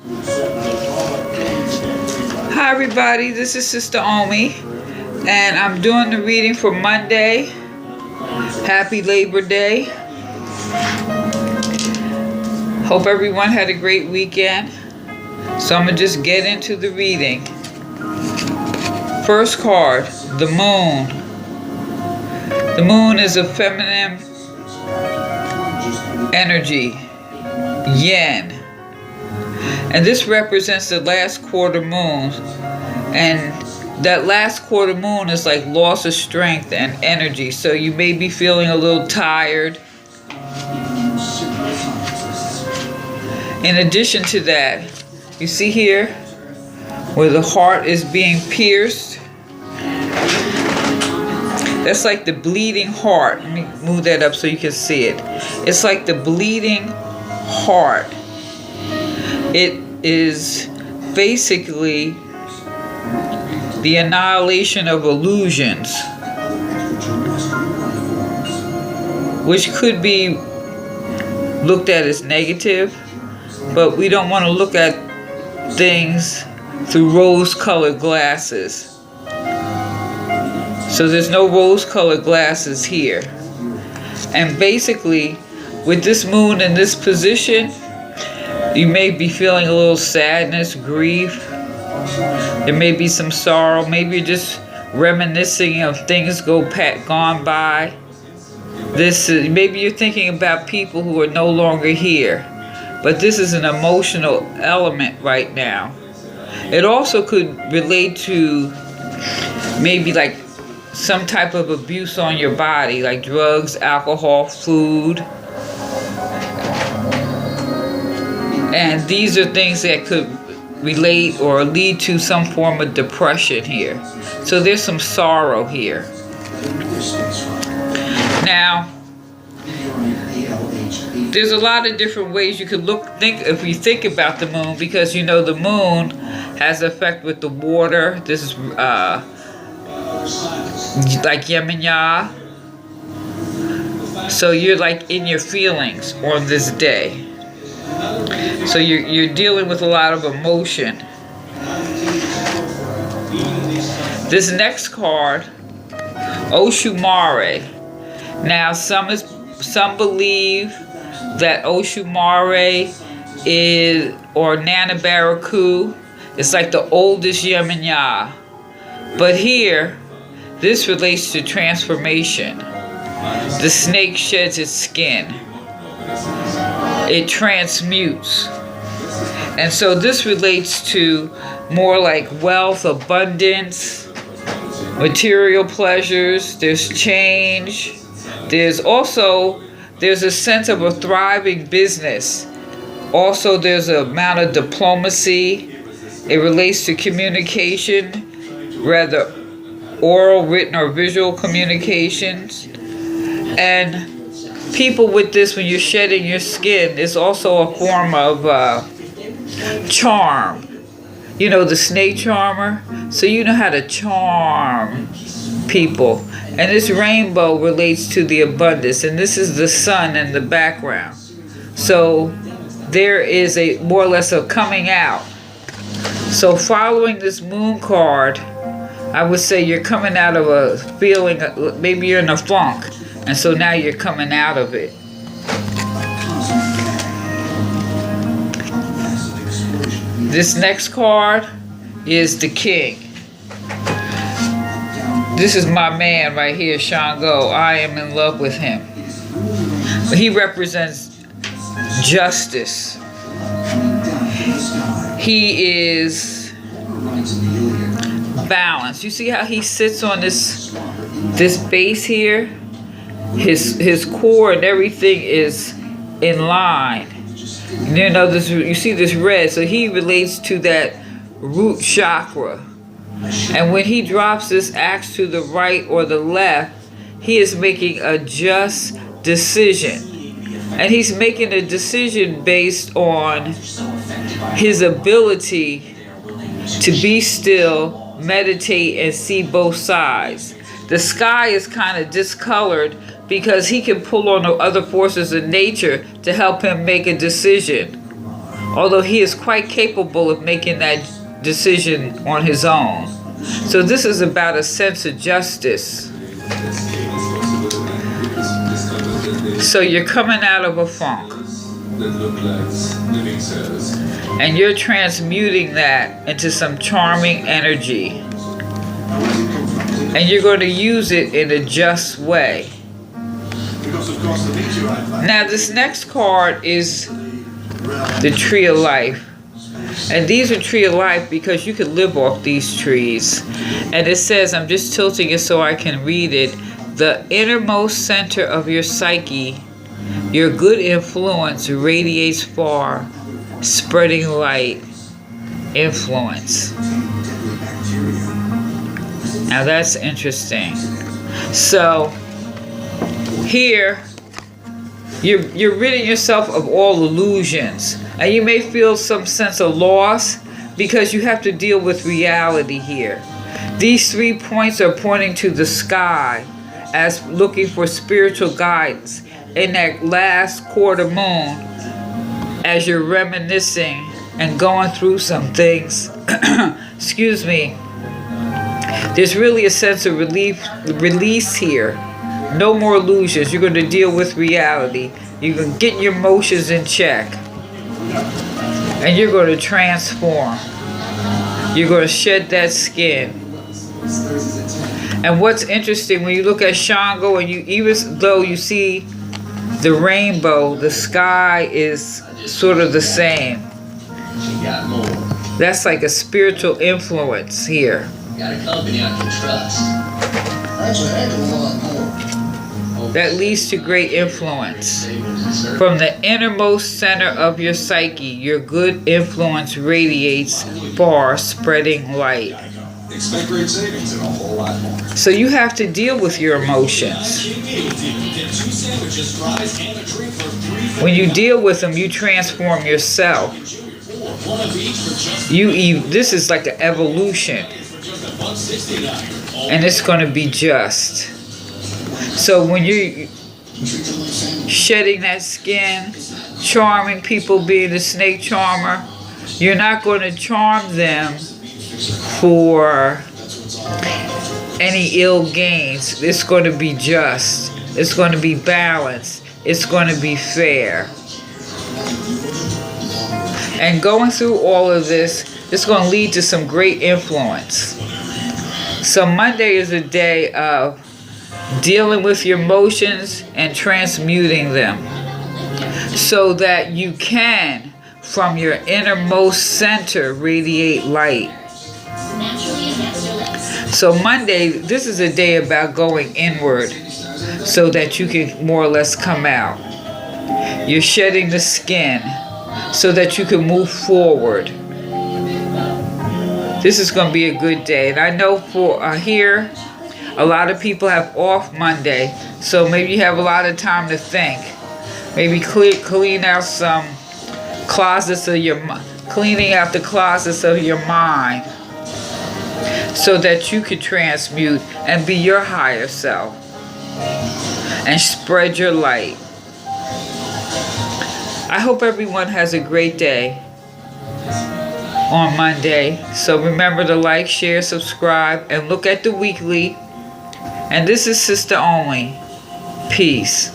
Hi everybody, this is Sister Omi, and I'm doing the reading for Monday. Happy Labor Day. Hope everyone had a great weekend. So I'm going to just get into the reading. First card, the moon. The moon is a feminine energy, yin. And this represents the last quarter moon. And that last quarter moon is like loss of strength and energy. So you may be feeling a little tired. In addition to that, you see here where the heart is being pierced. That's like the bleeding heart. Let me move that up so you can see it. It's like the bleeding heart. It is basically the annihilation of illusions, which could be looked at as negative, but we don't want to look at things through rose-colored glasses. So there's no rose-colored glasses here. And basically, with this moon in this position, you may be feeling a little sadness, grief. There may be some sorrow. Maybe you're just reminiscing of things gone by. Maybe you're thinking about people who are no longer here. But this is an emotional element right now. It also could relate to maybe like some type of abuse on your body, like drugs, alcohol, food. And these are things that could relate or lead to some form of depression here. So there's some sorrow here. Now, there's a lot of different ways you could think if you think about the moon, because you know the moon has effect with the water. This is like yin and yang. So you're like in your feelings on this day. So you're dealing with a lot of emotion. This next card, Oshumare. Now some believe that Oshumare is, or Nanabaraku, it's like the oldest yin and yang. But here, this relates to transformation. The snake sheds its skin. It transmutes. And so this relates to more like wealth, abundance, material pleasures. There's change. There's a sense of a thriving business. Also, there's an amount of diplomacy. It relates to communication, rather oral, written, or visual communications. And people with this, when you're shedding your skin, it's also a form of charm. You know, the snake charmer. So you know how to charm people. And this rainbow relates to the abundance. And this is the sun in the background. So there is a more or less a coming out. So following this moon card, I would say you're coming out of a feeling, maybe you're in a funk. And so now you're coming out of it. This next card is the King. This is my man right here, Shango. I am in love with him. He represents justice. He is balance. You see how he sits on this base here? His core and everything is in line. You know, you see this red, so he relates to that root chakra. And when he drops this axe to the right or the left, he is making a just decision. And he's making a decision based on his ability to be still, meditate, and see both sides. The sky is kind of discolored because he can pull on the other forces of nature to help him make a decision although he is quite capable of making that decision on his own. So this is about a sense of justice. So you're coming out of a funk, and you're transmuting that into some charming energy, and you're going to use it in a just way. Now this next card is the Tree of Life. And these are Tree of Life because you could live off these trees. And it says, I'm just tilting it so I can read it, the innermost center of your psyche, your good influence radiates far, spreading light. Influence. Now that's interesting. So here, you're ridding yourself of all illusions. And you may feel some sense of loss because you have to deal with reality here. These 3 points are pointing to the sky as looking for spiritual guidance in that last quarter moon as you're reminiscing and going through some things. Excuse me. There's really a sense of release here. No more illusions. You're going to deal with reality. You're going to get your emotions in check. And you're going to transform. You're going to shed that skin. And what's interesting, when you look at Shango, and you, even though you see the rainbow, the sky is sort of the same. That's like a spiritual influence here. Got a company I can trust. That's a heck of a lot more. That leads to great influence. From the innermost center of your psyche, your good influence radiates far, spreading light. Expect great savings and a whole lot more. So you have to deal with your emotions. When you deal with them, you transform yourself. This is like an evolution. And it's going to be just. So when you're shedding that skin, charming people, being a snake charmer, you're not going to charm them for any ill gains. It's going to be just. It's going to be balanced. It's going to be fair. And going through all of this, it's going to lead to some great influence. So Monday is a day of dealing with your emotions and transmuting them so that you can, from your innermost center, radiate light. So Monday, this is a day about going inward so that you can more or less come out. You're shedding the skin so that you can move forward. This is going to be a good day. And I know for here, a lot of people have off Monday, so maybe you have a lot of time to think. Maybe clean out some closets of your cleaning out the closets of your mind, so that you can transmute and be your higher self and spread your light. I hope everyone has a great day on Monday. So remember to like, share, subscribe, and look at the weekly. And this is Sister Only. Peace.